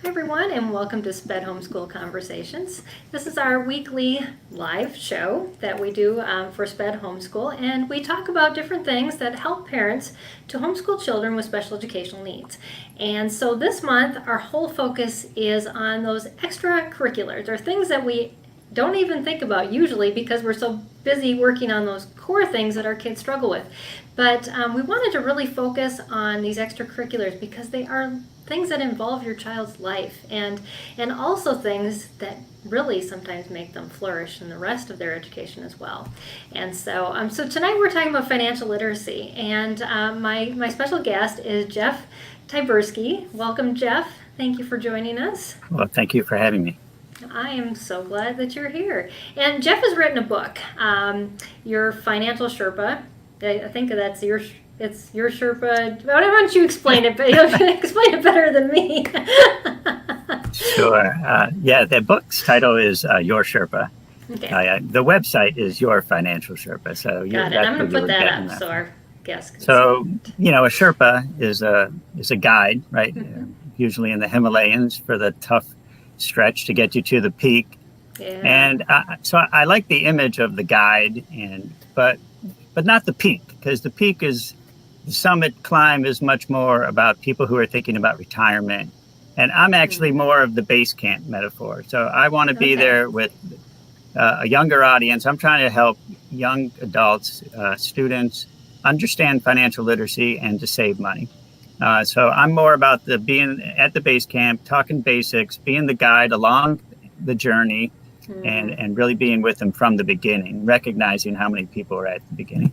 Hi everyone, and welcome to SPED Homeschool Conversations. This is our weekly live show that we do for SPED Homeschool, and we talk about different things that help parents to homeschool children with special educational needs. And so this month, our whole focus is on those extracurriculars, or things that we don't even think about usually because we're so busy working on those core things that our kids struggle with. But we wanted to really focus on these extracurriculars because they are things that involve your child's life and also things that really sometimes make them flourish in the rest of their education as well. And so so tonight we're talking about financial literacy, and my special guest is Jeff Tyburski. Welcome, Jeff. Thank you for joining us. Well, thank you for having me. I am so glad that you're here. And Jeff has written a book, Your Financial Sherpa. I think that's it's Your Sherpa. Why don't you explain it? Explain it better than me. Sure. The book's title is Your Sherpa. Okay. The website is Your Financial Sherpa. So got it. I'm going to put that up so our guests can see it. A Sherpa is a guide, right? Mm-hmm. Usually in the Himalayas for the tough stretch to get you to the peak. Yeah. And so I like the image of the guide, but not the peak, because the peak is the summit climb is much more about people who are thinking about retirement. And I'm actually more of the base camp metaphor. So I want to be there with a younger audience. I'm trying to help young adults, students, understand financial literacy and to save money. So I'm more about being at the base camp, talking basics, being the guide along the journey, and really being with them from the beginning, recognizing how many people are at the beginning.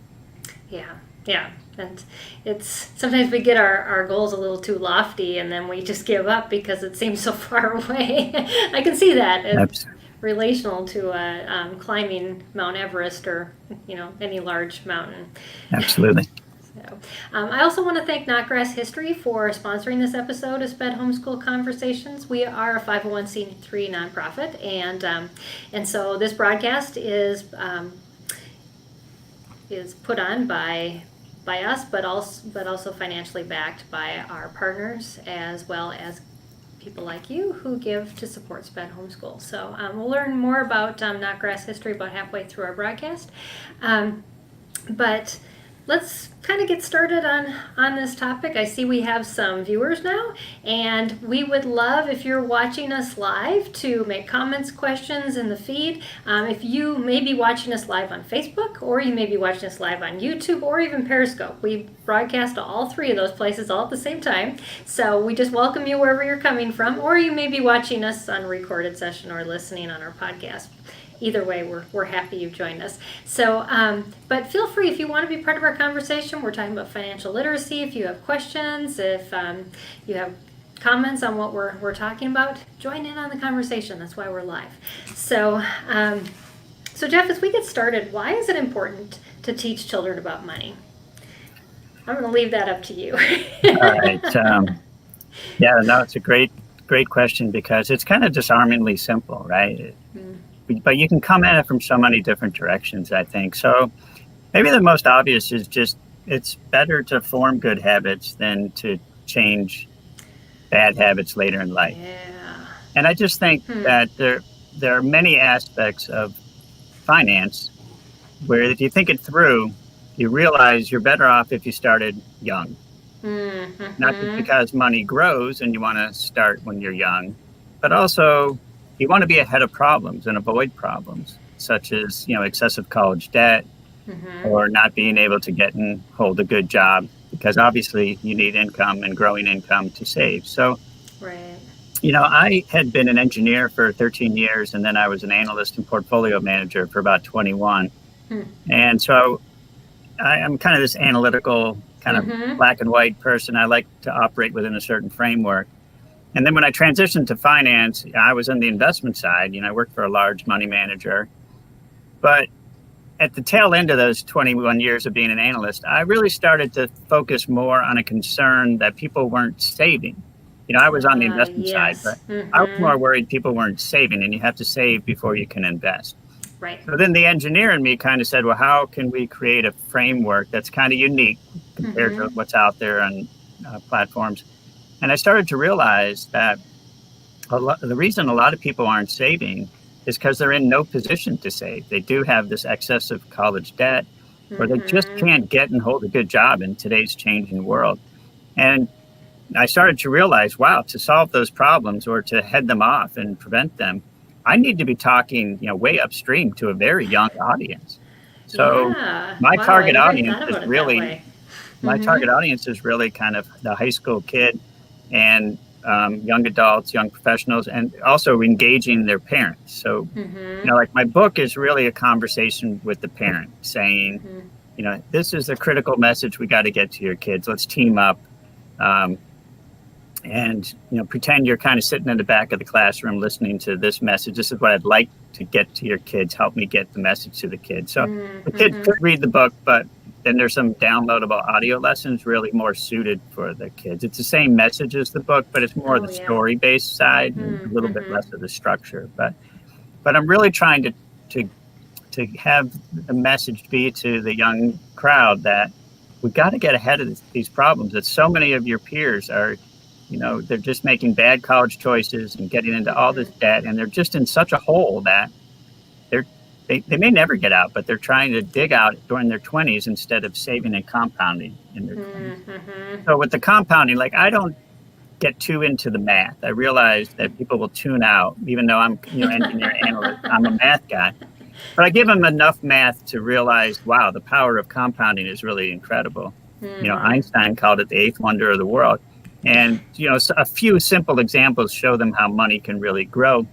Yeah. And it's sometimes we get our goals a little too lofty, and then we just give up because it seems so far away. I can see that. It's relational to climbing Mount Everest or any large mountain. Absolutely. So, I also want to thank Notgrass History for sponsoring this episode of SPED Homeschool Conversations. We are a 501c3 nonprofit, and so this broadcast is put on by us, but also financially backed by our partners, as well as people like you who give to support SPED Homeschool. So we'll learn more about Notgrass History about halfway through our broadcast. But let's kind of get started on this topic. I see we have some viewers now, and we would love if you're watching us live to make comments, questions in the feed. If you may be watching us live on Facebook, or you may be watching us live on YouTube, or even Periscope. We broadcast to all three of those places all at the same time. So we just welcome you wherever you're coming from, or you may be watching us on a recorded session or listening on our podcast. Either way, we're happy you've joined us. So, but feel free if you want to be part of our conversation. We're talking about financial literacy. If you have questions, if you have comments on what we're talking about, join in on the conversation. That's why we're live. So, so Jeff, as we get started, why is it important to teach children about money? I'm going to leave that up to you. All right. It's a great question because it's kind of disarmingly simple, right? But you can come at it from so many different directions, I think. So maybe the most obvious is just it's better to form good habits than to change bad habits later in life. Yeah. And I just think that there are many aspects of finance where if you think it through, you realize you're better off if you started young. Mm-hmm. Not just because money grows and you want to start when you're young, but also you want to be ahead of problems and avoid problems such as, excessive college debt or not being able to get and hold a good job, because obviously you need income and growing income to save. So, right. I had been an engineer for 13 years, and then I was an analyst and portfolio manager for about 21. And so I'm kind of this analytical, kind of black and white person. I like to operate within a certain framework. And then when I transitioned to finance, I was on the investment side. I worked for a large money manager. But at the tail end of those 21 years of being an analyst, I really started to focus more on a concern that people weren't saving. I was on the investment side, but I was more worried people weren't saving, and you have to save before you can invest. Right. So then the engineer in me kind of said, well, how can we create a framework that's kind of unique compared to what's out there on platforms? And I started to realize that the reason a lot of people aren't saving is because they're in no position to save. They do have this excessive college debt, or they just can't get and hold a good job in today's changing world. And I started to realize, wow, to solve those problems or to head them off and prevent them, I need to be talking, way upstream to a very young audience. So my target audience is really, target audience is really kind of the high school kid and young adults, young professionals, and also engaging their parents. So, like my book is really a conversation with the parent saying, this is a critical message we got to get to your kids. Let's team up. And pretend you're kind of sitting in the back of the classroom listening to this message. This is what I'd like to get to your kids. Help me get the message to the kids. So the kids could read the book, but then there's some downloadable audio lessons really more suited for the kids. It's the same message as the book, but it's more the story-based side and a little bit less of the structure. But I'm really trying to have the message be to the young crowd that we've got to get ahead of these problems. That so many of your peers are, they're just making bad college choices and getting into all this debt, and they're just in such a hole that they may never get out, but they're trying to dig out during their 20s instead of saving and compounding in their 20s. So with the compounding, I don't get too into the math. I realize that people will tune out, even though I'm, engineer analyst, I'm a math guy. But I give them enough math to realize, wow, the power of compounding is really incredible. Einstein called it the eighth wonder of the world. And, a few simple examples show them how money can really grow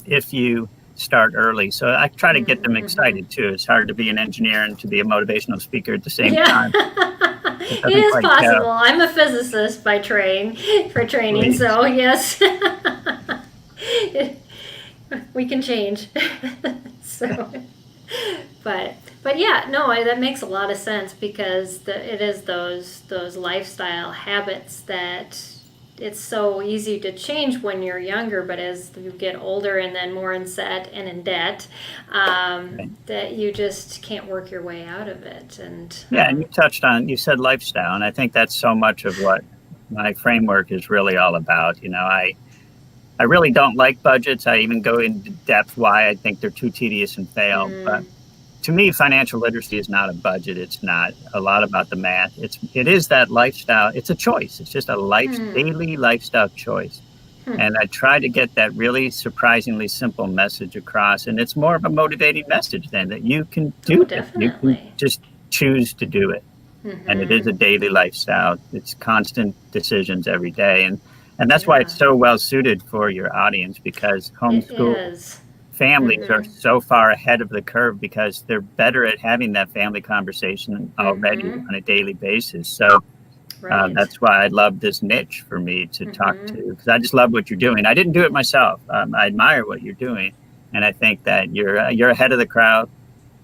if you start early. So I try to get them excited too. It's hard to be an engineer and to be a motivational speaker at the same time. It is possible. I'm a physicist by training, Please. So yes, we can change. So, but yeah, no, that makes a lot of sense because it is those lifestyle habits that it's so easy to change when you're younger, but as you get older and then more in set and in debt, that you just can't work your way out of it. And and you said lifestyle, and I think that's so much of what my framework is really all about. I really don't like budgets. I even go into depth why I think they're too tedious and fail. But to me, financial literacy is not a budget. It's not a lot about the math. It is that lifestyle. It's a choice. It's just a daily lifestyle choice. And I try to get that really surprisingly simple message across. And it's more of a motivating message then that you can do it. You can just choose to do it. And it is a daily lifestyle. It's constant decisions every day. And that's why it's so well suited for your audience, because homeschool families are so far ahead of the curve because they're better at having that family conversation already on a daily basis. So that's why I love this niche for me to talk to, because I just love what you're doing. I didn't do it myself. I admire what you're doing. And I think that you're ahead of the crowd.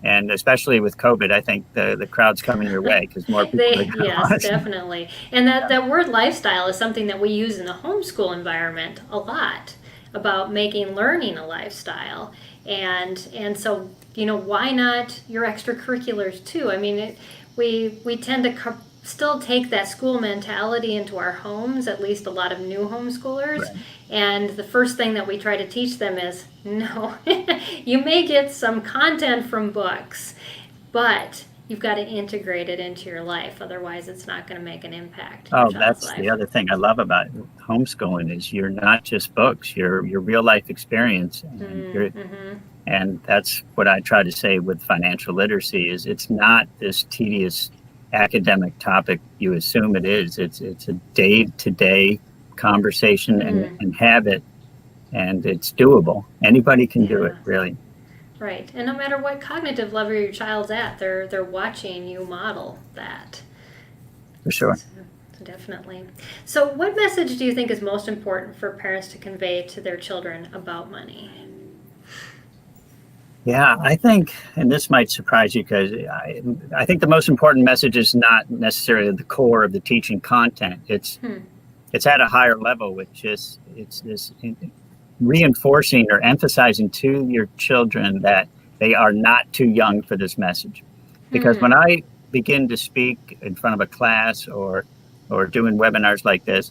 And especially with COVID, I think the crowd's coming your way because more people are going to Yes, definitely. And that word lifestyle is something that we use in the homeschool environment a lot, about making learning a lifestyle. And so, why not your extracurriculars too? I mean, we tend to still take that school mentality into our homes, at least a lot of new homeschoolers. Right. And the first thing that we try to teach them is, no, you may get some content from books, but you've got to integrate it into your life. Otherwise, it's not going to make an impact. That's life. The other thing I love about homeschooling is you're not just books, you're real life experience. And that's what I try to say with financial literacy is it's not this tedious academic topic you assume it is. It's a day-to-day conversation and habit, and it's doable. Anybody can do it, really. Right, and no matter what cognitive level your child's at, they're watching you model that. For sure. So definitely. So what message do you think is most important for parents to convey to their children about money? Yeah, I think, and this might surprise you because I think the most important message is not necessarily the core of the teaching content. It's at a higher level, which is it's this reinforcing or emphasizing to your children that they are not too young for this message. Because when I begin to speak in front of a class or doing webinars like this,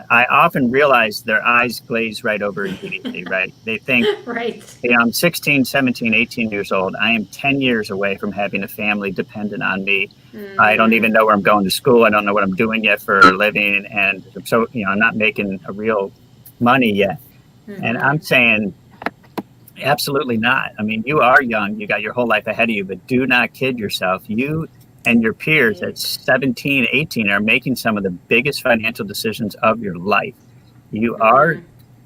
I often realize their eyes glaze right over immediately, right? They think, Right. hey, I'm 16, 17, 18 years old. I am 10 years away from having a family dependent on me. I don't even know where I'm going to school. I don't know what I'm doing yet for a living. And so, I'm not making a real money yet. And I'm saying, absolutely not. I mean, you are young. You got your whole life ahead of you, but do not kid yourself. You and your peers at 17, 18 are making some of the biggest financial decisions of your life. You are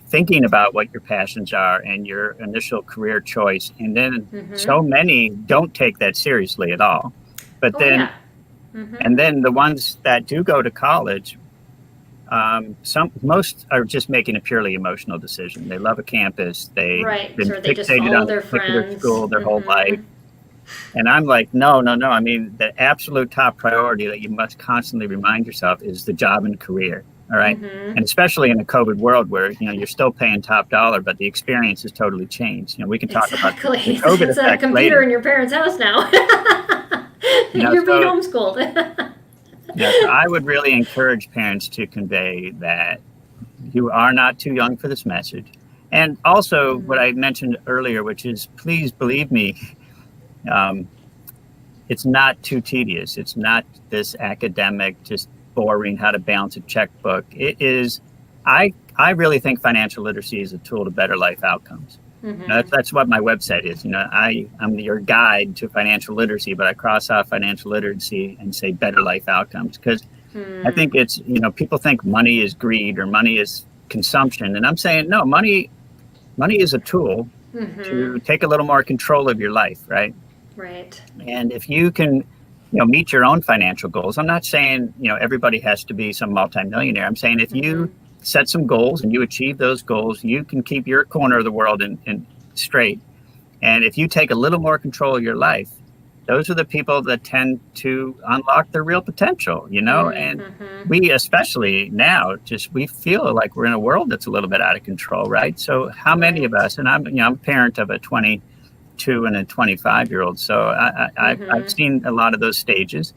thinking about what your passions are and your initial career choice. And then so many don't take that seriously at all. But then, and then the ones that do go to college, most are just making a purely emotional decision. They love a campus. They've been Or they just fixated follow on their a particular friends. school their whole life. And I'm like, no. I mean, the absolute top priority that you must constantly remind yourself is the job and career. All right. And especially in a COVID world where, you're still paying top dollar, but the experience has totally changed. We can talk about the COVID It's a effect computer later. in your parents' house now. You're being homeschooled. So I would really encourage parents to convey that you are not too young for this message. And also what I mentioned earlier, which is, please believe me, it's not too tedious. It's not this academic, just boring, how to balance a checkbook. It is, I really think financial literacy is a tool to better life outcomes. That's what my website is. I'm your guide to financial literacy, but I cross off financial literacy and say better life outcomes, because I think it's, people think money is greed or money is consumption. And I'm saying, no, money is a tool to take a little more control of your life, right? Right. And if you can, meet your own financial goals, I'm not saying, everybody has to be some multimillionaire. I'm saying if you set some goals and you achieve those goals, you can keep your corner of the world in straight. And if you take a little more control of your life, those are the people that tend to unlock their real potential, and we, especially now, we feel like we're in a world that's a little bit out of control, right? So how many of us, and I'm a parent of a 22 and a 25-year-old, so I've seen a lot of those stages.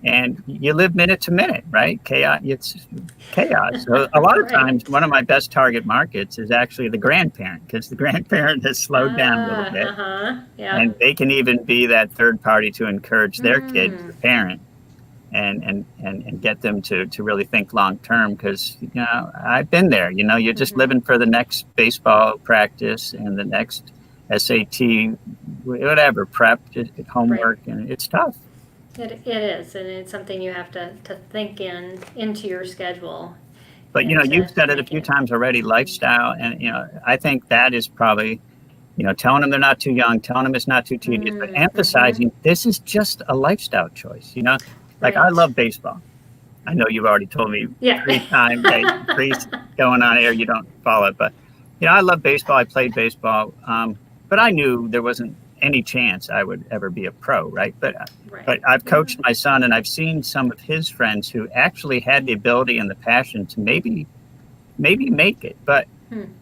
And you live minute to minute, right? It's chaos. So a lot of times, one of my best target markets is actually the grandparent, because the grandparent has slowed down a little bit. And they can even be that third party to encourage their kids, the parent, and get them to really think long term. Because, I've been there. You're just living for the next baseball practice and the next SAT, whatever, prep, homework, and it's tough. It is, and it's something you have to think into your schedule. But, you've said it a few times already, lifestyle. And, I think that is probably, telling them they're not too young, telling them it's not too tedious, but emphasizing this is just a lifestyle choice. Like I love baseball. I know you've already told me 3 times, please, going on air, you don't follow it. But, I love baseball. I played baseball. But I knew there wasn't any chance I would ever be a pro, right? But I've coached my son, and I've seen some of his friends who actually had the ability and the passion to maybe make it. But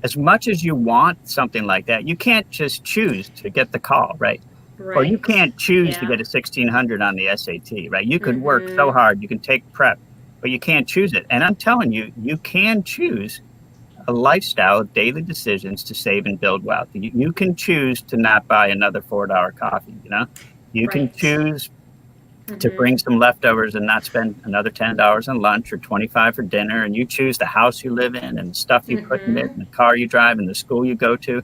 as much as you want something like that, you can't just choose to get the call, right? Or you can't choose to get a 1600 on the SAT, right? You could work so hard, you can take prep, but you can't choose it. And I'm telling you, you can choose a lifestyle of daily decisions to save and build wealth. You can choose to not buy another $4 coffee. You can choose to bring some leftovers and not spend another $10 on lunch or $25 for dinner. And you choose the house you live in and the stuff you put in it, and the car you drive and the school you go to.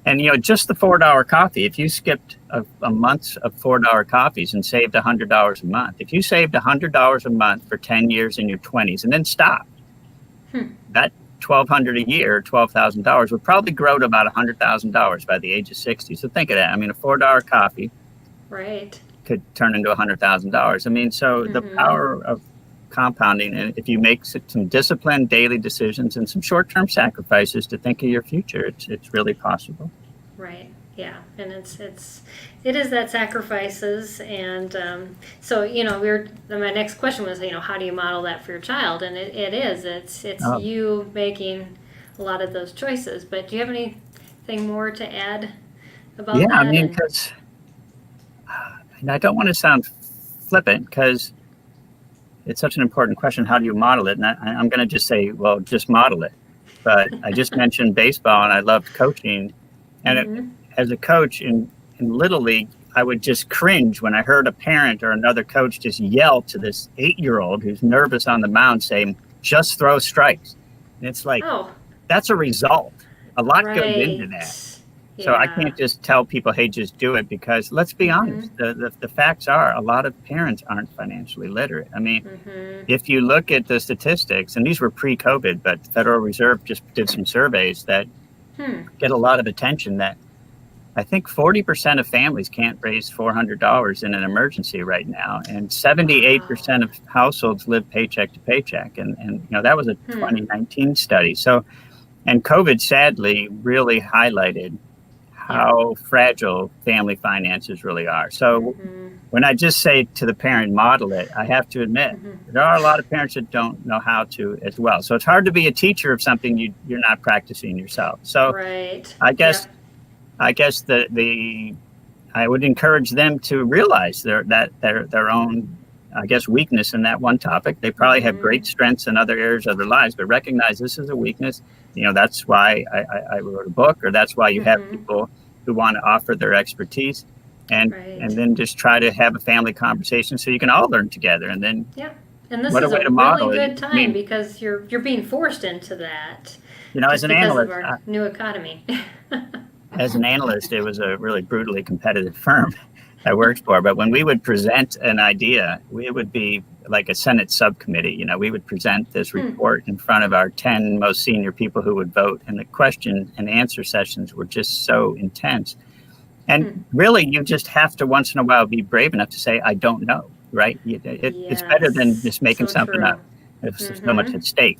And, just the $4 coffee, if you skipped a month of $4 coffees and saved $100 a month, if you saved $100 a month for 10 years in your 20s and then stopped, that $1,200 a year, $12,000 would probably grow to about $100,000 by the age of 60. So think of that. I mean, a $4 coffee could turn into $100,000. I mean, so the power of compounding, and if you make some disciplined daily decisions and some short-term sacrifices to think of your future, it's really possible. Right. Yeah, and it is that sacrifices, and so my next question was how do you model that for your child, and it's you making a lot of those choices. But do you have anything more to add about that? Yeah, I mean, because I don't want to sound flippant, because it's such an important question. How do you model it? And I'm going to just say, well, just model it. But I just mentioned baseball, and I loved coaching. And as a coach in Little League, I would just cringe when I heard a parent or another coach just yell to this 8-year-old who's nervous on the mound saying, just throw strikes. And it's like, that's a result. A lot goes into that. So I can't just tell people, hey, just do it, because let's be honest, the facts are a lot of parents aren't financially literate. I mean, if you look at the statistics, and these were pre-COVID, but the Federal Reserve just did some surveys that get a lot of attention, that I think 40% of families can't raise $400 in an emergency right now. And 78% of households live paycheck to paycheck. And you know, that was a 2019 study. So, and COVID sadly really highlighted how fragile family finances really are. So when I just say to the parent, model it, I have to admit, there are a lot of parents that don't know how to as well. So it's hard to be a teacher of something you're not practicing yourself. So I guess I would encourage them to realize their own, I guess, weakness in that one topic. They probably have great strengths in other areas of their lives, but recognize this is a weakness. You know, that's why I wrote a book, or that's why you have people who want to offer their expertise, and then just try to have a family conversation so you can all learn together. And then and this is a really good time, because you're being forced into that. You know, as an analyst, of our new economy. As an analyst, it was a really brutally competitive firm I worked for. But when we would present an idea, it would be like a Senate subcommittee. You know, we would present this report in front of our 10 most senior people who would vote. And the question and answer sessions were just so intense. And really, you just have to once in a while be brave enough to say, I don't know, right? It's better than just making something up if there's so much at stake.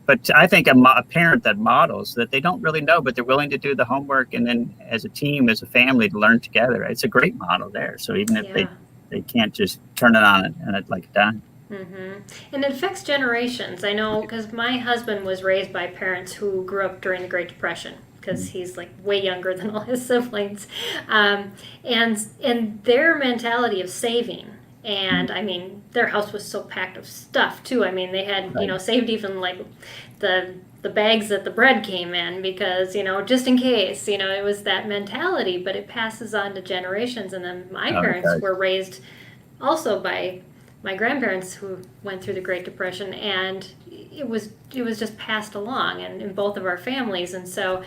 But I think a parent that models that they don't really know, but they're willing to do the homework, and then as a team, as a family, to learn together, it's a great model there. So even if they can't just turn it on and like a dime. And it affects generations. I know, because my husband was raised by parents who grew up during the Great Depression, because he's like way younger than all his siblings. And their mentality of saving. And I mean, their house was so packed of stuff too. I mean, they had, you know, saved even like the bags that the bread came in, because, you know, just in case, you know, it was that mentality, but it passes on to generations. And then my parents were raised also by my grandparents who went through the Great Depression, and it was just passed along in both of our families. And so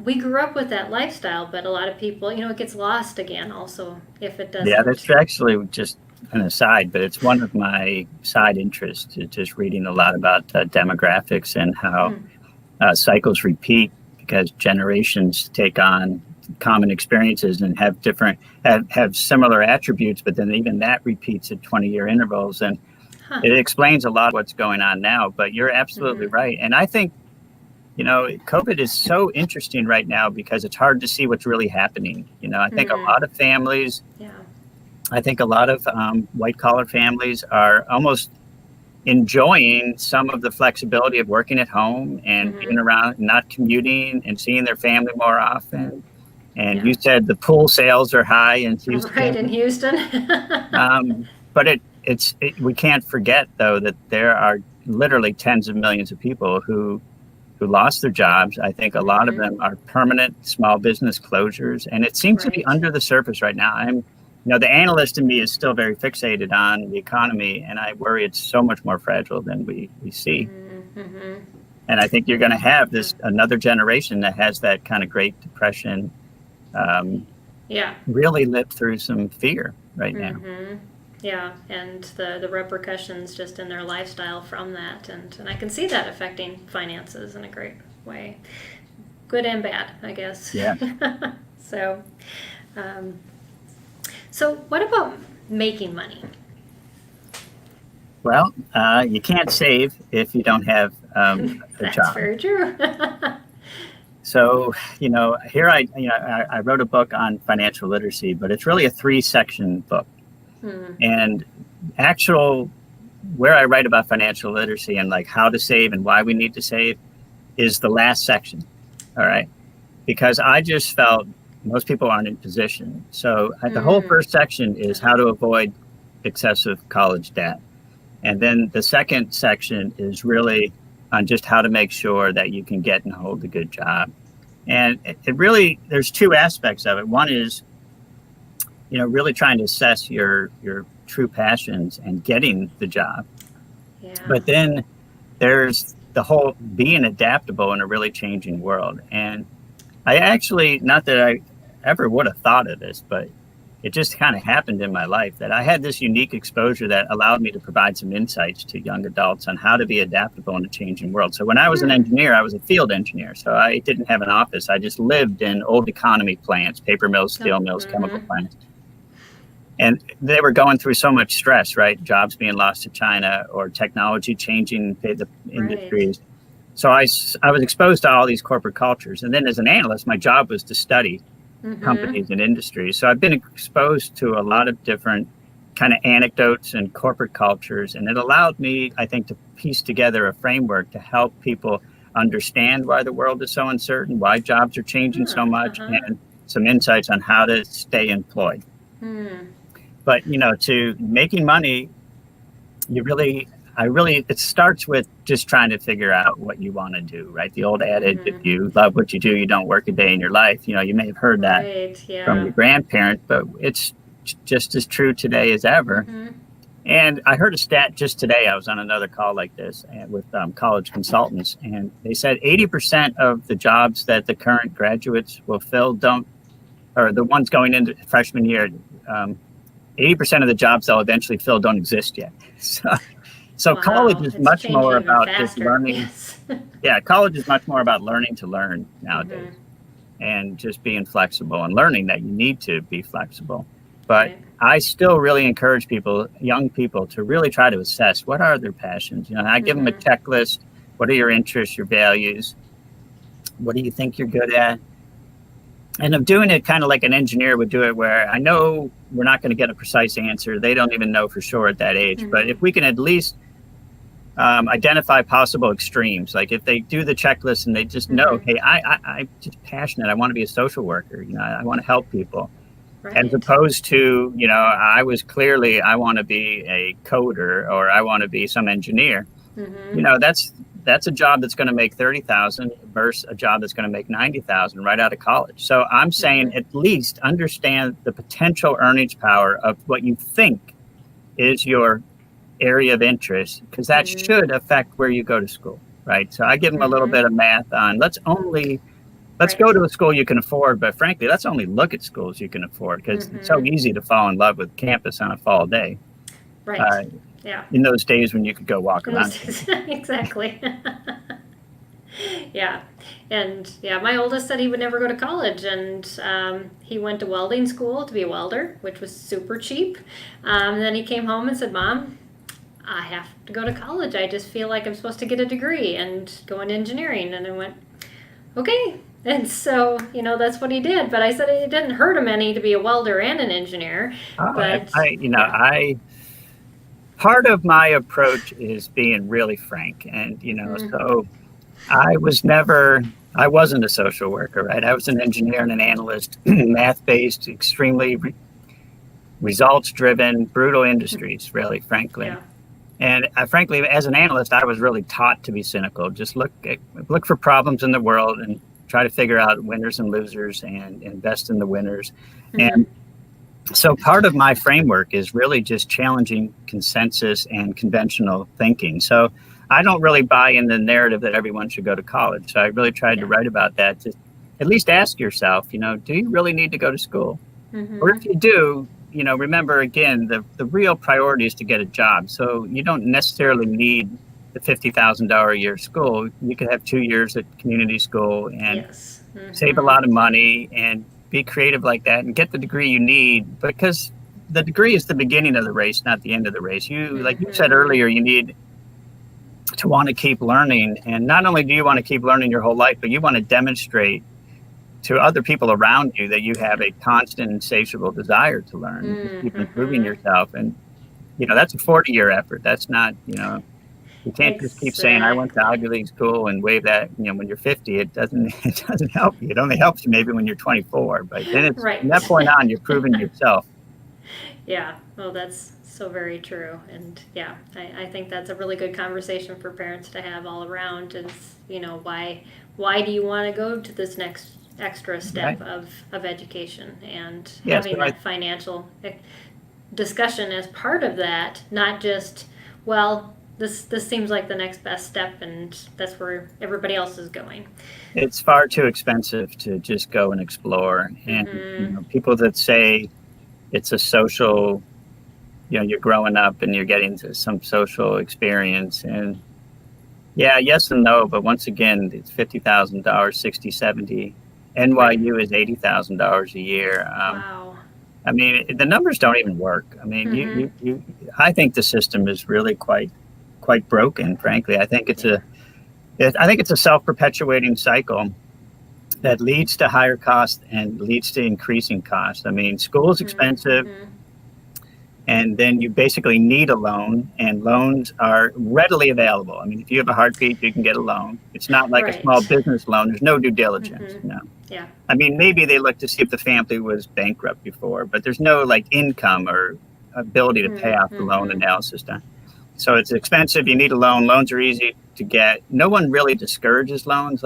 we grew up with that lifestyle, but a lot of people, you know, it gets lost again also if it doesn't. Yeah, that's actually just an aside, but it's one of my side interests, just reading a lot about demographics and how cycles repeat, because generations take on common experiences and have similar attributes, but then even that repeats at 20-year intervals. And it explains a lot of what's going on now. But you're absolutely right. And I think, you know, COVID is so interesting right now because it's hard to see what's really happening. You know, I think a lot of families, I think a lot of white collar families are almost enjoying some of the flexibility of working at home and being around, not commuting, and seeing their family more often. And you said the pool sales are high in Houston. Right, in Houston. But we can't forget, though, that there are literally tens of millions of people who lost their jobs. I think a lot of them are permanent small business closures. And it seems to be under the surface right now. You know, the analyst in me is still very fixated on the economy, and I worry it's so much more fragile than we see. And I think you're going to have another generation that has that kind of Great Depression really lived through some fear right now. Yeah, and the repercussions just in their lifestyle from that. And I can see that affecting finances in a great way. Good and bad, I guess. Yeah. So what about making money? Well, you can't save if you don't have a job. That's very true. So, you know, here I wrote a book on financial literacy, but it's really a 3-section book. And where I write about financial literacy and like how to save and why we need to save is the last section. All right. Because I just felt most people aren't in position. So the whole first section is how to avoid excessive college debt. And then the second section is really on just how to make sure that you can get and hold a good job. And it really, there's two aspects of it. One is, really trying to assess your true passions and getting the job. Yeah. But then there's the whole being adaptable in a really changing world. And I actually, not that I ever would have thought of this, but it just kind of happened in my life that I had this unique exposure that allowed me to provide some insights to young adults on how to be adaptable in a changing world. So when I was an engineer, I was a field engineer. So I didn't have an office. I just lived in old economy plants, paper mills, steel mills, chemical plants. And they were going through so much stress, right? Jobs being lost to China or technology changing the industries. So I was exposed to all these corporate cultures. And then as an analyst, my job was to study companies and industries. So I've been exposed to a lot of different kind of anecdotes and corporate cultures. And it allowed me, I think, to piece together a framework to help people understand why the world is so uncertain, why jobs are changing so much, and some insights on how to stay employed. But, to making money, it starts with just trying to figure out what you want to do, right? The old adage, if you love what you do, you don't work a day in your life. You may have heard that from your grandparent, but it's just as true today as ever. And I heard a stat just today. I was on another call like this with college consultants, and they said 80% of the jobs that the current graduates will fill or the ones going into freshman year, 80% of the jobs they'll eventually fill don't exist yet. So college is much more about just learning. Yeah, college is much more about learning to learn nowadays and just being flexible and learning that you need to be flexible. But I still really encourage young people, to really try to assess what are their passions. I give them a checklist. What are your interests, your values? What do you think you're good at? And I'm doing it kind of like an engineer would do it, where I know we're not going to get a precise answer. They don't even know for sure at that age. But if we can at least identify possible extremes, like if they do the checklist and they just know, hey, I'm just passionate. I want to be a social worker. I want to help people. As opposed to, I want to be a coder, or I want to be some engineer. That's a job that's going to make $30,000 versus a job that's going to make $90,000 right out of college. So I'm saying at least understand the potential earnings power of what you think is your area of interest, because that should affect where you go to school, right? So I give them a little bit of math on let's go to a school you can afford, but frankly, let's only look at schools you can afford, because it's so easy to fall in love with campus on a fall day. In those days when you could go walk around. Exactly. And my oldest said he would never go to college, and he went to welding school to be a welder, which was super cheap. And then he came home and said, Mom, I have to go to college. I just feel like I'm supposed to get a degree and go into engineering. And I went, okay. And so, that's what he did. But I said it didn't hurt him any to be a welder and an engineer. Part of my approach is being really frank. And, so I wasn't a social worker, right? I was an engineer and an analyst, math-based, extremely results-driven, brutal industries, really, frankly. And frankly, as an analyst, I was really taught to be cynical. Just look for problems in the world and try to figure out winners and losers and invest in the winners. And so part of my framework is really just challenging consensus and conventional thinking. So I don't really buy in the narrative that everyone should go to college. So I really tried to write about that, to at least ask yourself, do you really need to go to school? Or if you do, remember, again, the real priority is to get a job. So you don't necessarily need the $50,000 a year school. You could have 2 years at community school and save a lot of money and be creative like that and get the degree you need, because the degree is the beginning of the race, not the end of the race. Like you said earlier, you need to want to keep learning. And not only do you want to keep learning your whole life, but you want to demonstrate to other people around you that you have a constant, insatiable desire to learn, to keep improving yourself. And, that's a 40-year effort. That's not, you can't just keep saying, I went to Ivy League school and wave that, when you're 50, it doesn't help you. It only helps you maybe when you're 24, but then it's from that point on, you're proving yourself. Yeah. Well, that's so very true. And yeah, I think that's a really good conversation for parents to have all around is, why do you want to go to this next extra step Right. of education, and Yeah. having that financial discussion as part of that, not just, well, this seems like the next best step and that's where everybody else is going. It's far too expensive to just go and explore. And, people that say it's a social, you're growing up and you're getting to some social experience. And yeah, yes and no. But once again, it's $50,000, 60, 70. NYU is $80,000 a year. Wow. I mean, the numbers don't even work. I mean, I think the system is really quite broken, frankly. I think it's a self-perpetuating cycle that leads to higher costs and leads to increasing costs. I mean, school is expensive, and then you basically need a loan, and loans are readily available. I mean, if you have a heartbeat, you can get a loan. It's not like a small business loan. There's no due diligence. Yeah. I mean, maybe they look to see if the family was bankrupt before, but there's no income or ability to pay off the loan analysis done. So it's expensive. You need a loan. Loans are easy to get. No one really discourages loans,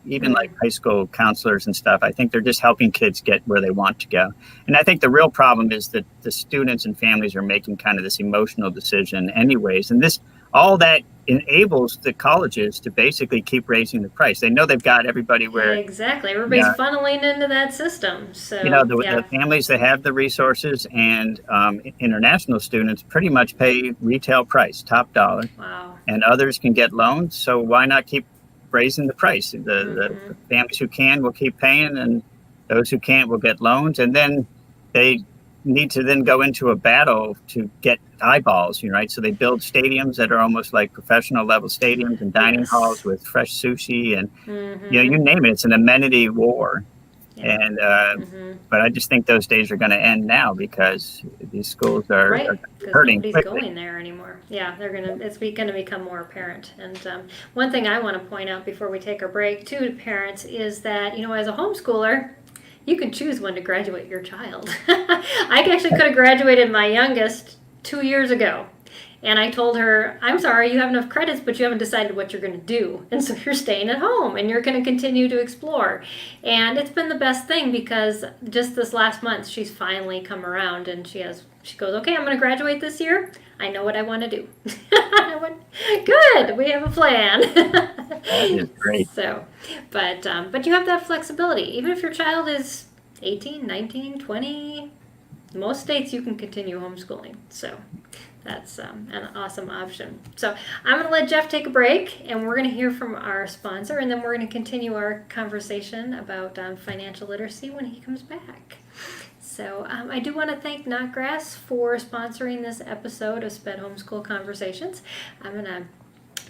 even like high school counselors and stuff. I think they're just helping kids get where they want to go. And I think the real problem is that the students and families are making kind of this emotional decision anyways. And all that enables the colleges to basically keep raising the price. They know they've got everybody where... Exactly. Everybody's funneling into that system. So, the families that have the resources and international students pretty much pay retail price, top dollar. Wow. And others can get loans. So why not keep raising the price? The families who can will keep paying, and those who can't will get loans. And then they need to then go into a battle to get eyeballs, right? So they build stadiums that are almost like professional level stadiums and dining halls with fresh sushi and, you name it. It's an amenity war. Yeah. And but I just think those days are going to end now because these schools are hurting. Nobody's going there anymore. Yeah, it's going to become more apparent. And one thing I want to point out before we take a break too to parents is that, as a homeschooler, you can choose when to graduate your child. I actually could have graduated my youngest 2 years ago. And I told her, I'm sorry, you have enough credits, but you haven't decided what you're going to do. And so you're staying at home and you're going to continue to explore. And it's been the best thing because just this last month, she's finally come around and she goes, okay, I'm going to graduate this year. I know what I want to do. I went, good, we have a plan. That is great. So, but you have that flexibility. Even if your child is 18, 19, 20, most states you can continue homeschooling. So that's an awesome option. So I'm going to let Jeff take a break, and we're going to hear from our sponsor, and then we're going to continue our conversation about financial literacy when he comes back. So I do want to thank Notgrass for sponsoring this episode of SPED Homeschool Conversations. I'm going to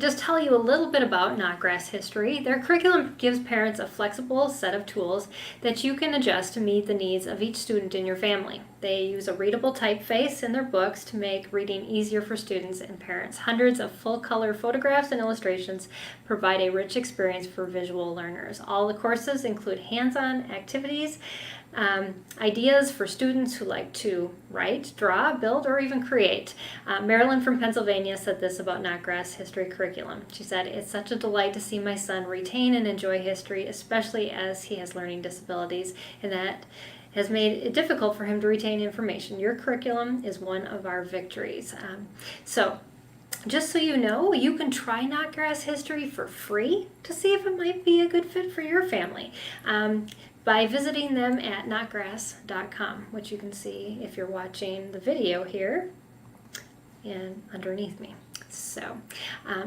just tell you a little bit about Notgrass history. Their curriculum gives parents a flexible set of tools that you can adjust to meet the needs of each student in your family. They use a readable typeface in their books to make reading easier for students and parents. Hundreds of full-color photographs and illustrations provide a rich experience for visual learners. All the courses include hands-on activities, ideas for students who like to write, draw, build, or even create. Marilyn from Pennsylvania said this about Notgrass history curriculum. She said, it's such a delight to see my son retain and enjoy history, especially as he has learning disabilities, and that has made it difficult for him to retain information. Your curriculum is one of our victories. So just so you know, you can try Notgrass history for free to see if it might be a good fit for your family. By visiting them at notgrass.com, which you can see if you're watching the video here and underneath me. So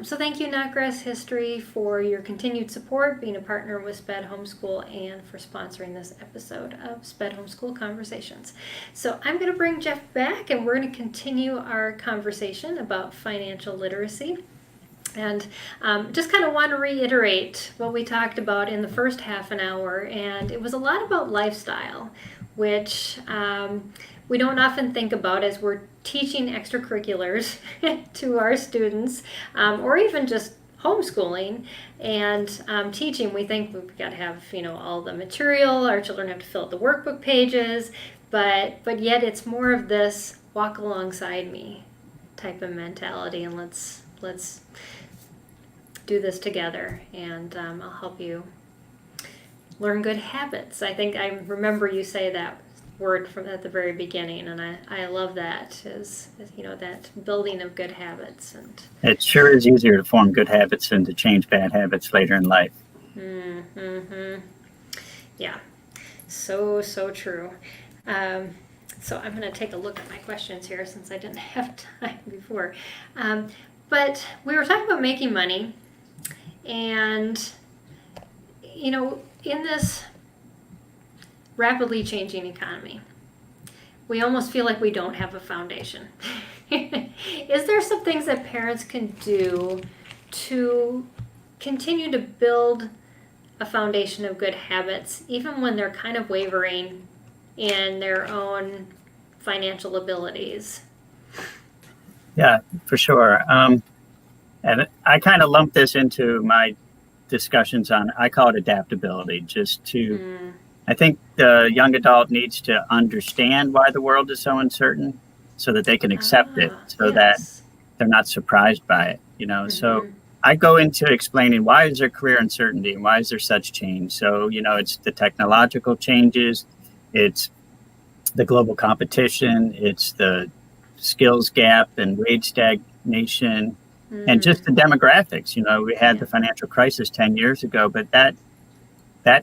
thank you, Notgrass History, for your continued support, being a partner with SPED Homeschool, and for sponsoring this episode of SPED Homeschool Conversations. So I'm going to bring Jeff back, and we're going to continue our conversation about financial literacy. And just kind of want to reiterate what we talked about in the first half an hour, and it was a lot about lifestyle, which we don't often think about as we're teaching extracurriculars to our students, or even just homeschooling and teaching. We think we've got to have all the material, our children have to fill out the workbook pages, but yet it's more of this, walk alongside me type of mentality, and let's do this together, and I'll help you learn good habits. I think I remember you say that word from at the very beginning, and I love that, is that building of good habits. And it sure is easier to form good habits than to change bad habits later in life. Yeah, so true. So I'm going to take a look at my questions here, since I didn't have time before. But we were talking about making money, and in this rapidly changing economy, we almost feel like we don't have a foundation. Is there some things that parents can do to continue to build a foundation of good habits, even when they're kind of wavering in their own financial abilities? Yeah, for sure. And I kind of lump this into my discussions on, I call it adaptability, just to, I think the young adult needs to understand why the world is so uncertain so that they can accept it, so that they're not surprised by it, So I go into explaining, why is there career uncertainty and why is there such change? So, it's the technological changes, it's the global competition, it's the skills gap and wage stagnation, and just the demographics. We had the financial crisis 10 years ago, but that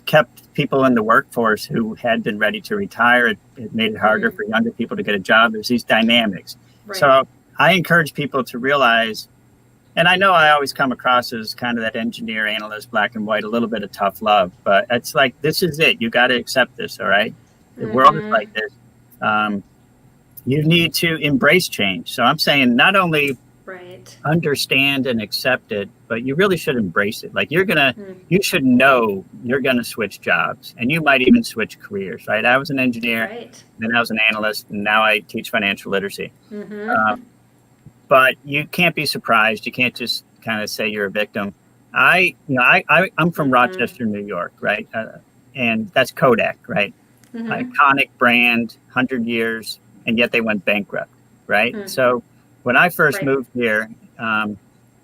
kept people in the workforce who had been ready to retire. It made it harder for younger people to get a job. There's these dynamics. Right. So I encourage people to realize, and I know I always come across as kind of that engineer, analyst, black and white, a little bit of tough love, but it's like, this is it. You got to accept this, all right? The world is like this. You need to embrace change. So I'm saying, not only understand and accept it, but you really should embrace it. Like, you should know you're gonna switch jobs, and you might even switch careers, right? I was an engineer, then I was an analyst, and now I teach financial literacy. But you can't be surprised. You can't just kind of say you're a victim. I'm from Rochester, New York, right? And that's Kodak, right? Iconic brand, 100 years, and yet they went bankrupt, right? So when I first moved here,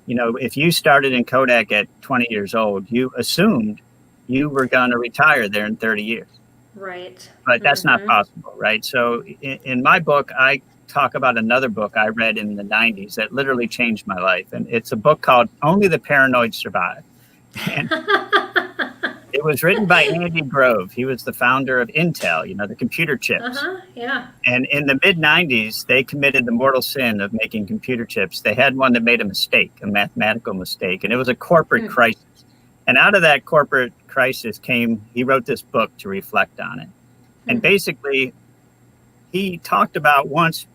if you started in Kodak at 20 years old, you assumed you were going to retire there in 30 years. Right. But that's not possible, right? So in my book, I talk about another book I read in the 90s that literally changed my life. And it's a book called Only the Paranoid Survive. And it was written by Andy Grove. He was the founder of Intel, the computer chips. And in the mid-90s, they committed the mortal sin of making computer chips. They had one that made a mistake, a mathematical mistake, and it was a corporate crisis. And out of that corporate crisis he wrote this book to reflect on it. And basically, he talked about, once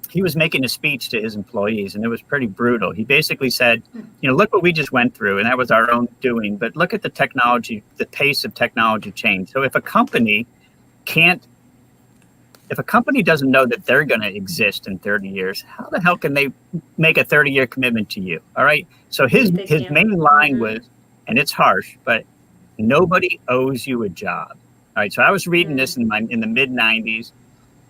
he was making a speech to his employees, and it was pretty brutal. He basically said, look what we just went through, and that was our own doing, but look at the technology, the pace of technology change. So if a company doesn't know that they're going to exist in 30 years, how the hell can they make a 30-year commitment to you? All right. So his main line was, and it's harsh, but nobody owes you a job. All right. So I was reading this in the mid-90s.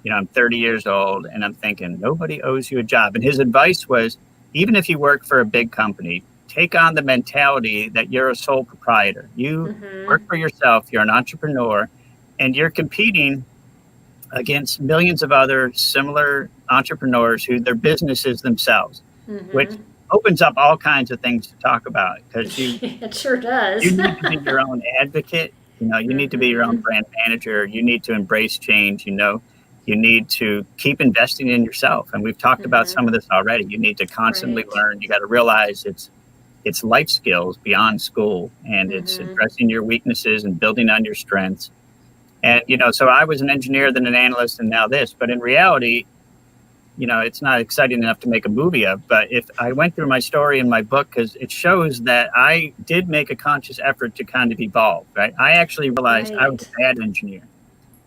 I'm 30 years old, and I'm thinking, nobody owes you a job. And his advice was, even if you work for a big company, take on the mentality that you're a sole proprietor. You work for yourself, you're an entrepreneur, and you're competing against millions of other similar entrepreneurs who their businesses themselves, which opens up all kinds of things to talk about, because it sure does. You need to be your own advocate. You need to be your own brand manager. You need to embrace change. You need to keep investing in yourself. And we've talked about some of this already. You need to constantly learn. You got to realize it's life skills beyond school, and it's addressing your weaknesses and building on your strengths. And, so I was an engineer, then an analyst, and now this. But in reality, it's not exciting enough to make a movie of. But if I went through my story in my book, because it shows that I did make a conscious effort to kind of evolve, right? I actually realized I was a bad engineer.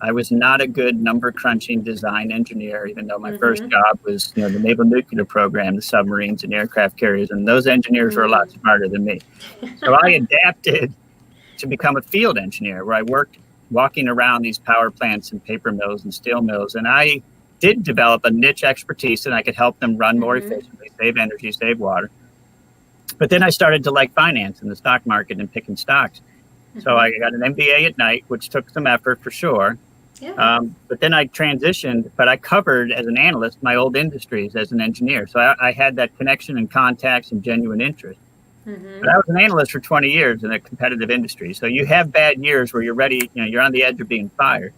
I was not a good number crunching design engineer, even though my first job was, the Naval Nuclear Program, the submarines and aircraft carriers. And those engineers were a lot smarter than me. So I adapted to become a field engineer, where I worked walking around these power plants and paper mills and steel mills. And I did develop a niche expertise and I could help them run more efficiently, save energy, save water. But then I started to like finance and the stock market and picking stocks. So I got an MBA at night, which took some effort for sure. Yeah. But then I transitioned, but I covered as an analyst my old industries as an engineer. So I had that connection and contacts and genuine interest. But I was an analyst for 20 years in a competitive industry. So you have bad years where you're ready, you're on the edge of being fired.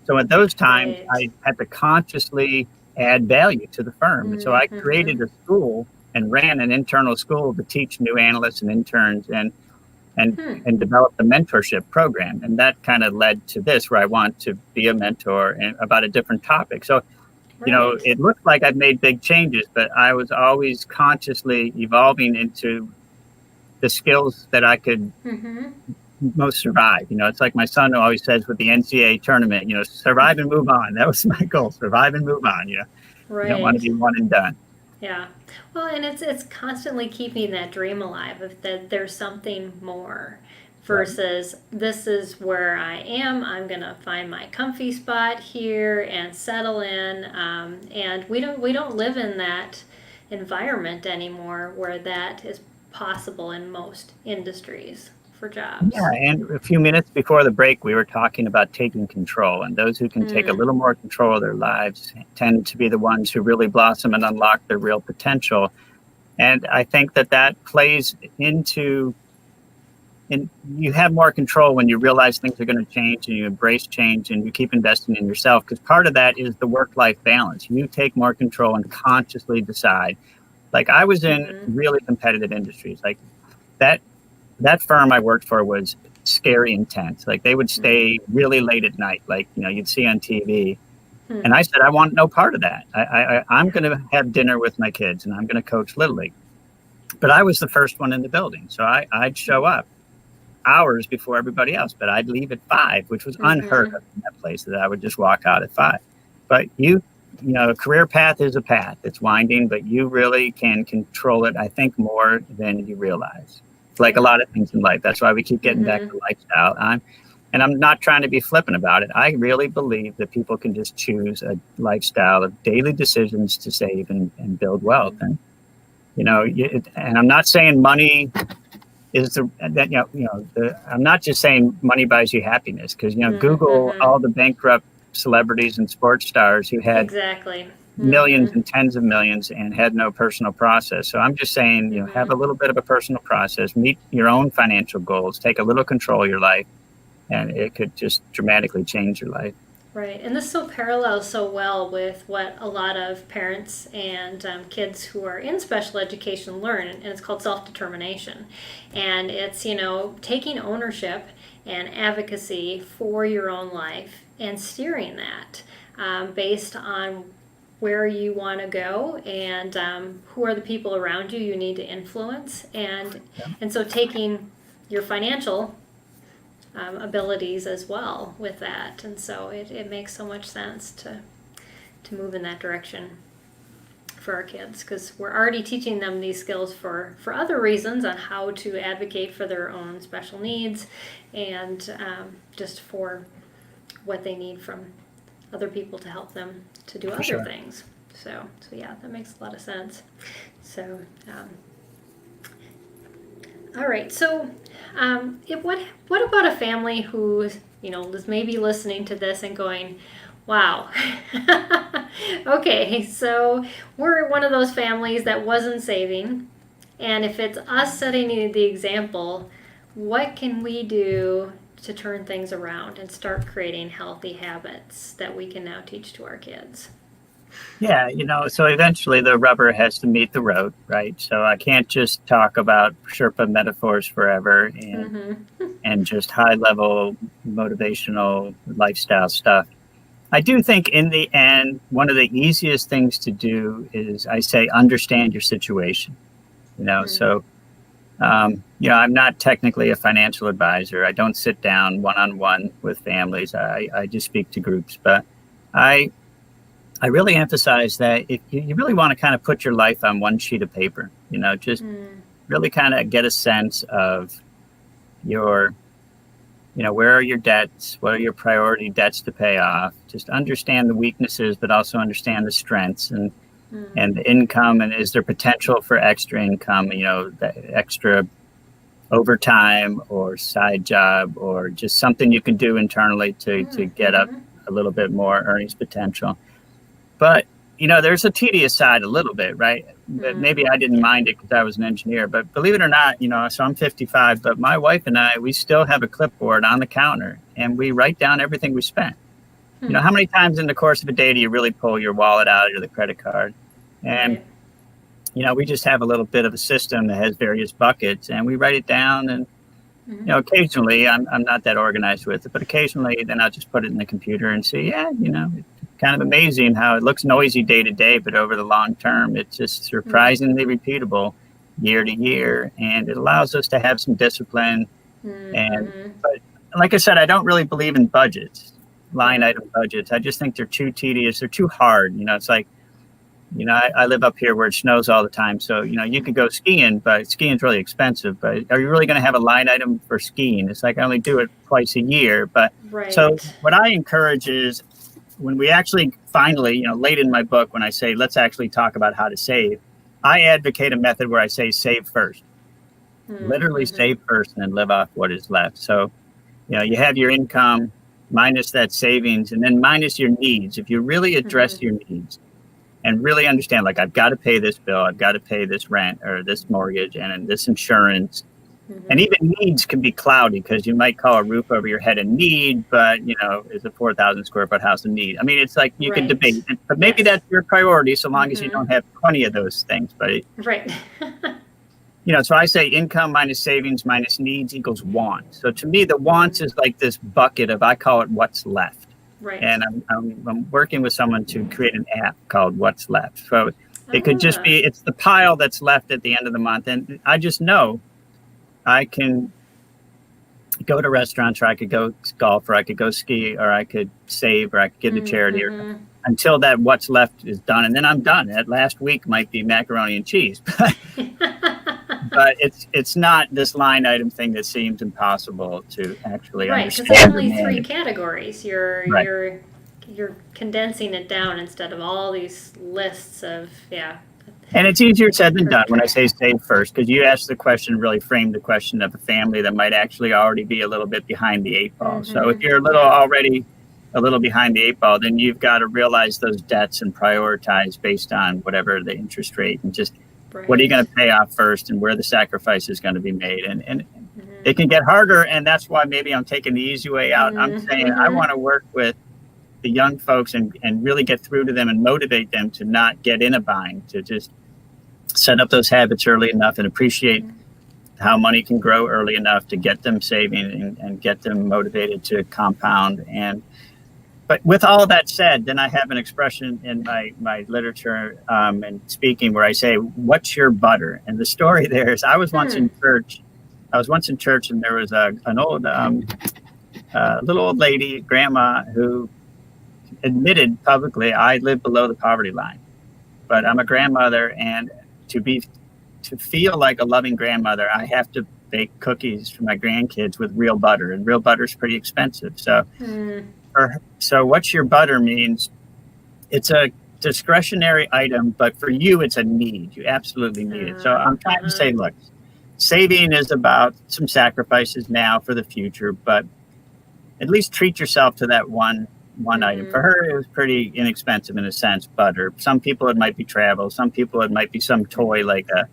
So at those times, I had to consciously add value to the firm. And so I created a school and ran an internal school to teach new analysts and interns and developed a mentorship program. And that kind of led to this, where I want to be a mentor about a different topic. So, it looked like I've made big changes, but I was always consciously evolving into the skills that I could most survive. It's like my son always says with the NCAA tournament, survive and move on. That was my goal, survive and move on. You don't want to be one and done. Yeah. Well, and it's constantly keeping that dream alive of that there's something more versus this is where I am. I'm going to find my comfy spot here and settle in. And we don't live in that environment anymore where that is possible in most industries for jobs. Yeah, and a few minutes before the break, we were talking about taking control, and those who can take a little more control of their lives tend to be the ones who really blossom and unlock their real potential. And I think that plays into, and you have more control when you realize things are going to change and you embrace change and you keep investing in yourself, because part of that is the work-life balance. You take more control and consciously decide. Like I was in really competitive industries, like that firm I worked for was scary intense. Like they would stay really late at night, like, you'd see on TV. And I said, I want no part of that. I'm going to have dinner with my kids and I'm going to coach Little League. But I was the first one in the building. So I'd show up hours before everybody else, but I'd leave at 5, which was unheard of in that place, that I would just walk out at 5. But a career path is a path. It's winding, but you really can control it, I think, more than you realize. Like a lot of things in life. That's why we keep getting back to lifestyle. I'm not trying to be flippant about it. I really believe that people can just choose a lifestyle of daily decisions to save and build wealth. And, and I'm not saying money is I'm not just saying money buys you happiness, because, Google all the bankrupt celebrities and sports stars who had millions and tens of millions and had no personal process. So I'm just saying, have a little bit of a personal process, meet your own financial goals, take a little control of your life, and it could just dramatically change your life. Right. And this so parallels so well with what a lot of parents and kids who are in special education learn, and it's called self-determination. And it's, taking ownership and advocacy for your own life and steering that based on where you want to go and who are the people around you need to influence. And so taking your financial abilities as well with that. And so it makes so much sense to move in that direction for our kids, because we're already teaching them these skills for other reasons on how to advocate for their own special needs and just for what they need from other people to help them to do other things. So yeah, that makes a lot of sense. So all right. So what about a family who is maybe listening to this and going, wow, okay, so we're one of those families that wasn't saving, and if it's us setting the example, what can we do to turn things around and start creating healthy habits that we can now teach to our kids? Yeah, so eventually the rubber has to meet the road, right? So I can't just talk about Sherpa metaphors forever and just high-level motivational lifestyle stuff. I do think in the end, one of the easiest things to do is, I say, understand your situation. So I'm not technically a financial advisor. I don't sit down one-on-one with families. I just speak to groups. But I really emphasize that if you really want to kind of put your life on one sheet of paper, just really kind of get a sense of your where are your debts? What are your priority debts to pay off? Just understand the weaknesses, but also understand the strengths and the income. And is there potential for extra income, the extra overtime or side job or just something you can do internally to get up a little bit more earnings potential. But, there's a tedious side a little bit, right? But maybe I didn't mind it because I was an engineer. But believe it or not, so I'm 55, but my wife and I, we still have a clipboard on the counter and we write down everything we spent. How many times in the course of a day do you really pull your wallet out or the credit card? And, we just have a little bit of a system that has various buckets and we write it down. And, occasionally I'm not that organized with it, but occasionally then I'll just put it in the computer and see, it's kind of amazing how it looks noisy day to day, but over the long term, it's just surprisingly repeatable year to year. And it allows us to have some discipline. But like I said, I don't really believe in budgets, line item budgets. I just think they're too tedious. They're too hard. It's like, I live up here where it snows all the time. So, you could go skiing, but skiing is really expensive. But are you really going to have a line item for skiing? It's like I only do it twice a year. But so what I encourage is when we actually finally, late in my book, when I say, let's actually talk about how to save, I advocate a method where I say save first, literally save first and then live off what is left. So, you have your income minus that savings and then minus your needs. If you really address your needs, and really understand, like, I've got to pay this bill, I've got to pay this rent or this mortgage and this insurance. And even needs can be cloudy because you might call a roof over your head a need, but, is a 4,000 square foot house a need? I mean, it's like you can debate, but maybe that's your priority so long as you don't have 20 of those things. But, so I say income minus savings minus needs equals wants. So to me, the wants is like this bucket of, I call it what's left. And I'm working with someone to create an app called What's Left. So it could just be, it's the pile that's left at the end of the month. And I just know I can go to restaurants or I could go golf or I could go ski or I could save or I could give to charity or until that what's left is done. And then I'm done. That last week might be macaroni and cheese. But it's not this line item thing that seems impossible to actually understand. Right, because there's only 3 categories. You're condensing it down instead of all these lists of, And it's easier said than done when I say save first, because you asked the question, really framed the question of a family that might actually already be a little bit behind the 8 ball. So if you're already a little behind the 8 ball, then you've got to realize those debts and prioritize based on whatever the interest rate and just what are you going to pay off first and where the sacrifice is going to be made. And it can get harder. And that's why maybe I'm taking the easy way out. I'm saying I want to work with the young folks and really get through to them and motivate them to not get in a bind, to just set up those habits early enough and appreciate how money can grow early enough to get them saving and get them motivated to compound. But with all of that said, then I have an expression in my literature and speaking where I say, what's your butter? And the story there is I was once in church. And there was an old, little old lady, grandma, who admitted publicly, I live below the poverty line, but I'm a grandmother. And to feel like a loving grandmother, I have to bake cookies for my grandkids with real butter, and real butter is pretty expensive. So what's your butter means it's a discretionary item, but for you, it's a need. You absolutely need it. So I'm trying to say, look, saving is about some sacrifices now for the future, but at least treat yourself to that one item. For her, it was pretty inexpensive in a sense, butter. Some people, it might be travel. Some people, it might be some toy like a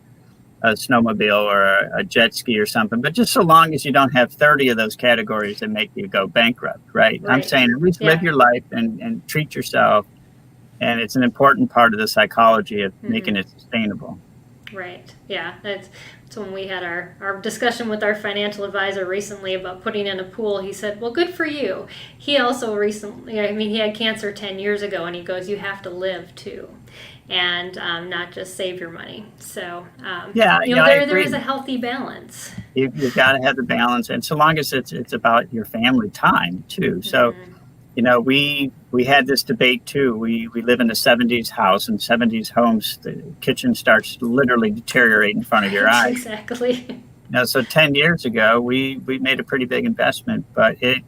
snowmobile or a jet ski or something. But just so long as you don't have 30 of those categories that make you go bankrupt, right? I'm saying at least live your life and treat yourself. And it's an important part of the psychology of making it sustainable. Right. Yeah. That's when we had our discussion with our financial advisor recently about putting in a pool. He said, well, good for you. He also recently, he had cancer 10 years ago, and he goes, you have to live too. And not just save your money. So, there is a healthy balance. You've got to have the balance. And so long as it's about your family time too. So, we had this debate too. We live in a 70s house, and 70s homes, the kitchen starts to literally deteriorate in front of your eyes. Exactly. So 10 years ago, we made a pretty big investment, but it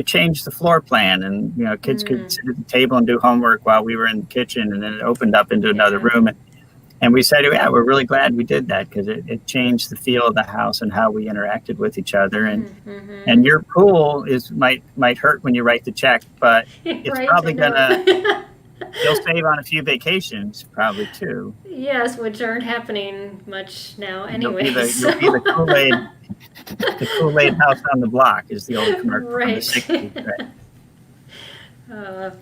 changed the floor plan, and kids could sit at the table and do homework while we were in the kitchen, and then it opened up into another room. And we said, yeah, we're really glad we did that, because it changed the feel of the house and how we interacted with each other. And your pool might hurt when you write the check, but it's right, probably you'll save on a few vacations probably too. Yes, which aren't happening much now anyway. You'll be the Kool-Aid. The Kool-Aid house on the block is the old commercial from the 60s. Right?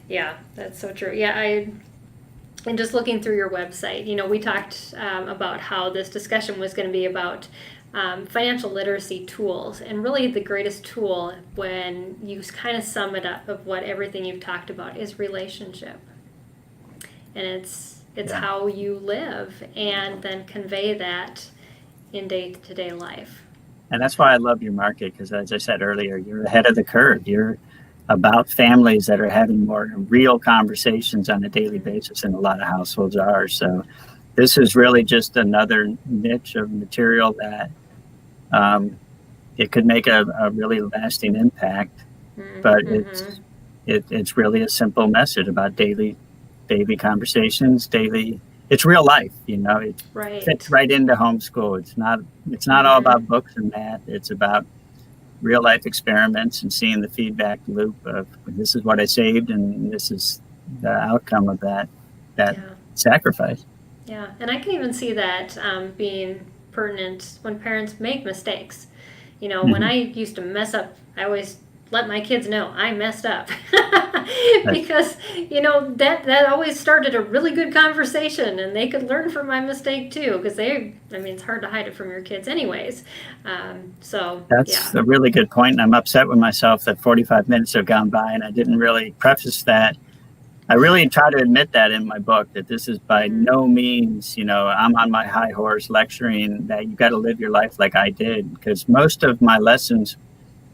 Yeah, that's so true. Yeah, and just looking through your website, we talked about how this discussion was going to be about financial literacy tools, and really the greatest tool, when you kind of sum it up of what everything you've talked about, is relationship. And it's how you live and then convey that in day-to-day life. And that's why I love your market, because as I said earlier, you're ahead of the curve. You're about families that are having more real conversations on a daily basis than a lot of households are. So this is really just another niche of material that it could make a really lasting impact. But it's really a simple message about daily conversations, it's real life, it fits right into homeschool. It's not all about books and math. It's about real life experiments and seeing the feedback loop of, this is what I saved and this is the outcome of that sacrifice. Yeah, and I can even see that being pertinent when parents make mistakes. When I used to mess up, I always let my kids know I messed up. Because that always started a really good conversation, and they could learn from my mistake too, because it's hard to hide it from your kids anyways. That's a really good point, and I'm upset with myself that 45 minutes have gone by and I didn't really preface that. I really try to admit that in my book, that this is by no means, I'm on my high horse lecturing that you got to live your life like I did, because most of my lessons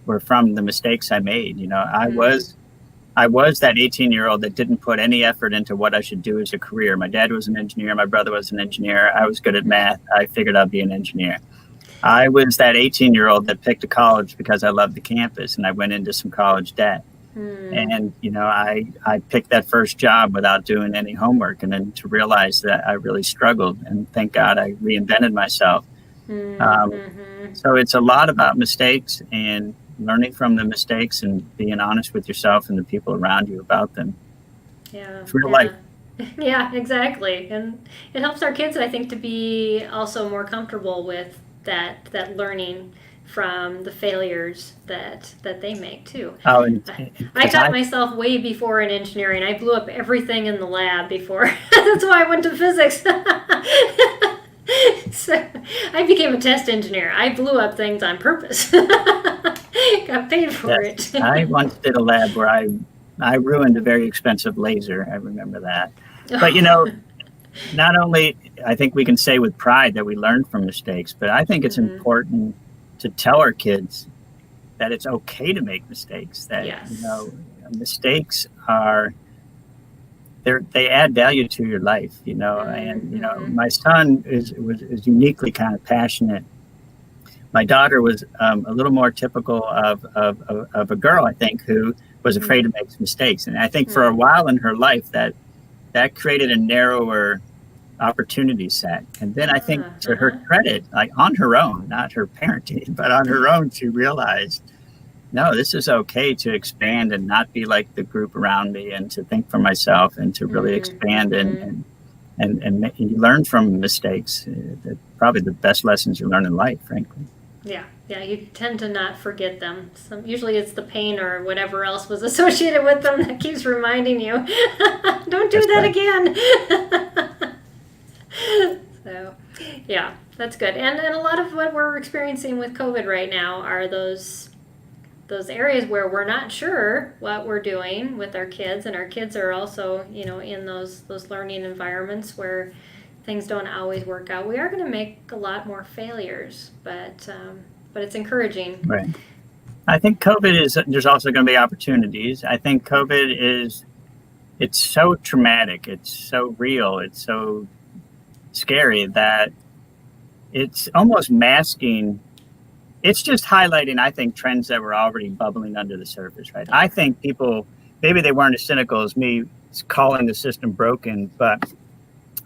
were from the mistakes I made. I was that 18-year-old that didn't put any effort into what I should do as a career. My dad was an engineer. My brother was an engineer. I was good at math. I figured I'd be an engineer. I was that 18-year-old that picked a college because I loved the campus, and I went into some college debt. And, I picked that first job without doing any homework, and then to realize that I really struggled, and thank God I reinvented myself. So it's a lot about mistakes and learning from the mistakes and being honest with yourself and the people around you about them. Yeah. It's real life. Yeah, exactly. And it helps our kids, I think, to be also more comfortable with that learning from the failures that they make too. I taught myself way before in engineering. I blew up everything in the lab before. That's why I went to physics. So I became a test engineer. I blew up things on purpose. Got paid for it. I once did a lab where I ruined a very expensive laser. I remember that. But not only I think we can say with pride that we learn from mistakes, but I think it's important to tell our kids that it's okay to make mistakes. That mistakes are they add value to your life. And my son was uniquely kind of passionate. My daughter was a little more typical of a girl, I think, who was afraid to make mistakes. And I think for a while in her life that created a narrower opportunity set. And then I think to her credit, like on her own, not her parenting, but on her own, she realized, no, this is okay to expand and not be like the group around me, and to think for myself and to really expand and you learn from mistakes. Probably the best lessons you learn in life, frankly. Yeah, you tend to not forget them. Usually it's the pain or whatever else was associated with them that keeps reminding you, don't do that again. So, yeah, that's good. And a lot of what we're experiencing with COVID right now are those areas where we're not sure what we're doing with our kids, and our kids are also, in those learning environments where things don't always work out. We are going to make a lot more failures, but it's encouraging. Right. I think there's also going to be opportunities. I think COVID it's so traumatic. It's so real. It's so scary that it's almost masking. It's just highlighting, I think, trends that were already bubbling under the surface, right? I think people, maybe they weren't as cynical as me calling the system broken, but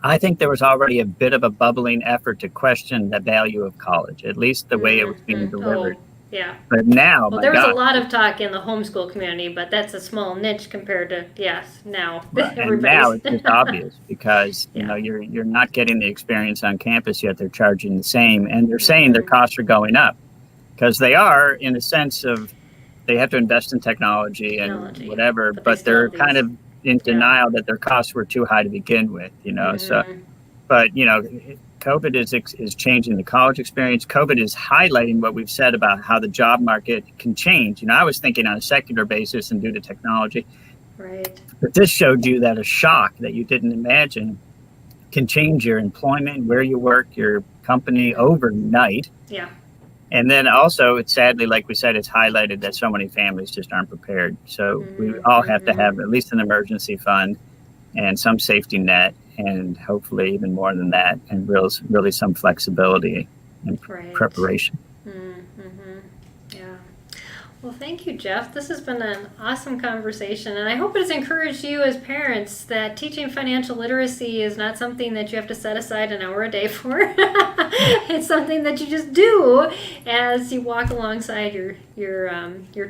I think there was already a bit of a bubbling effort to question the value of college, at least the way it was being delivered. Yeah. But now, well, there was a lot of talk in the homeschool community, but that's a small niche compared to now. Right. And now it's just obvious because you know you're not getting the experience on campus yet. They're charging the same, and they're saying their costs are going up because they are, in a sense of they have to invest in technology and whatever, but they're kind of in denial that their costs were too high to begin with. So, but COVID is changing the college experience. COVID is highlighting what we've said about how the job market can change. I was thinking on a secular basis and due to technology. Right. But this showed you that a shock that you didn't imagine can change your employment, where you work, your company overnight. Yeah. And then also, it's sadly, like we said, it's highlighted that so many families just aren't prepared. So we all have to have at least an emergency fund and some safety net, and hopefully even more than that, and really some flexibility and preparation. Yeah. Well, thank you, Jeff. This has been an awesome conversation, and I hope it has encouraged you as parents that teaching financial literacy is not something that you have to set aside an hour a day for. It's something that you just do as you walk alongside your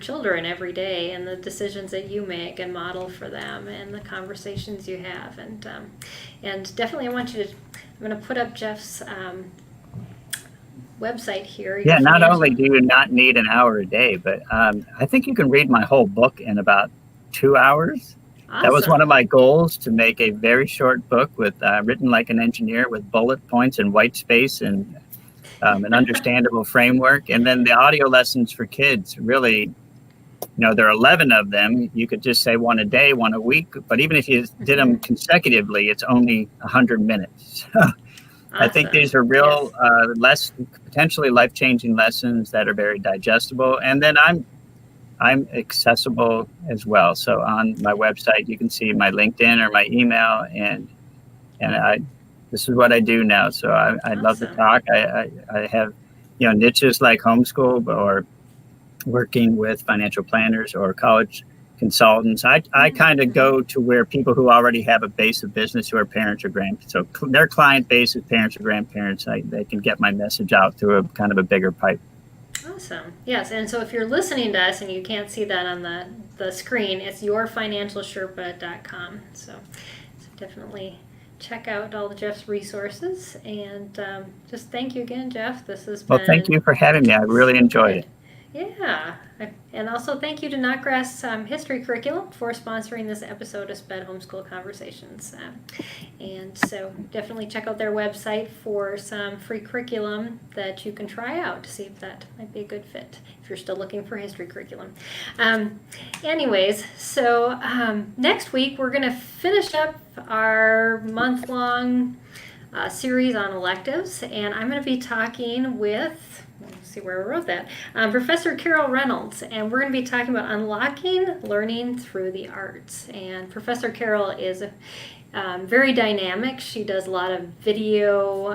children every day, and the decisions that you make and model for them, and the conversations you have, and definitely I'm going to put up Jeff's website here. Yeah, not only do you not need an hour a day, but I think you can read my whole book in about 2 hours. Awesome. That was one of my goals, to make a very short book with written like an engineer, with bullet points and white space and an understandable framework. And then the audio lessons for kids, really, there are 11 of them. You could just say one a day, one a week. But even if you did them consecutively, it's only 100 minutes. Awesome. I think these are real, less potentially life-changing lessons that are very digestible. And then I'm accessible as well. So on my website, you can see my LinkedIn or my email, and this is what I do now. So I love to talk. I have niches like homeschool or working with financial planners or college consultants. I kind of go to where people who already have a base of business, who are parents or grandparents. So their client base is parents or grandparents. They can get my message out through a kind of a bigger pipe. Awesome. Yes, and so if you're listening to us and you can't see that on the screen, it's yourfinancialsherpa.com. So definitely check out all of Jeff's resources, and just thank you again, Jeff. This has been... Well, thank you for having me. I really enjoyed it. Yeah, and also thank you to Notgrass History Curriculum for sponsoring this episode of SPED Homeschool Conversations. And so definitely check out their website for some free curriculum that you can try out to see if that might be a good fit, if you're still looking for history curriculum. Anyways, so next week we're going to finish up our month-long series on electives, and I'm going to be talking with... Let's see where I wrote that. Professor Carol Reynolds, and we're going to be talking about unlocking learning through the arts. And Professor Carol is very dynamic. She does a lot of video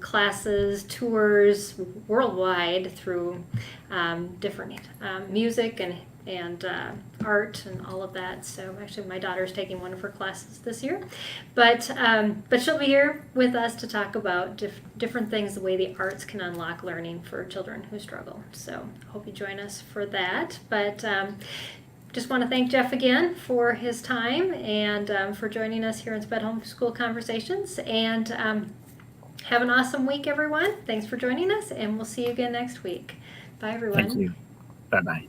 classes, tours worldwide through different music and art and all of that. So actually my daughter's taking one of her classes this year, but she'll be here with us to talk about different things, the way the arts can unlock learning for children who struggle. So I hope you join us for that. But just want to thank Jeff again for his time and for joining us here in SPED Homeschool Conversations, and have an awesome week, everyone. Thanks for joining us, and we'll see you again next week. Bye, everyone. Thank you. Bye-bye.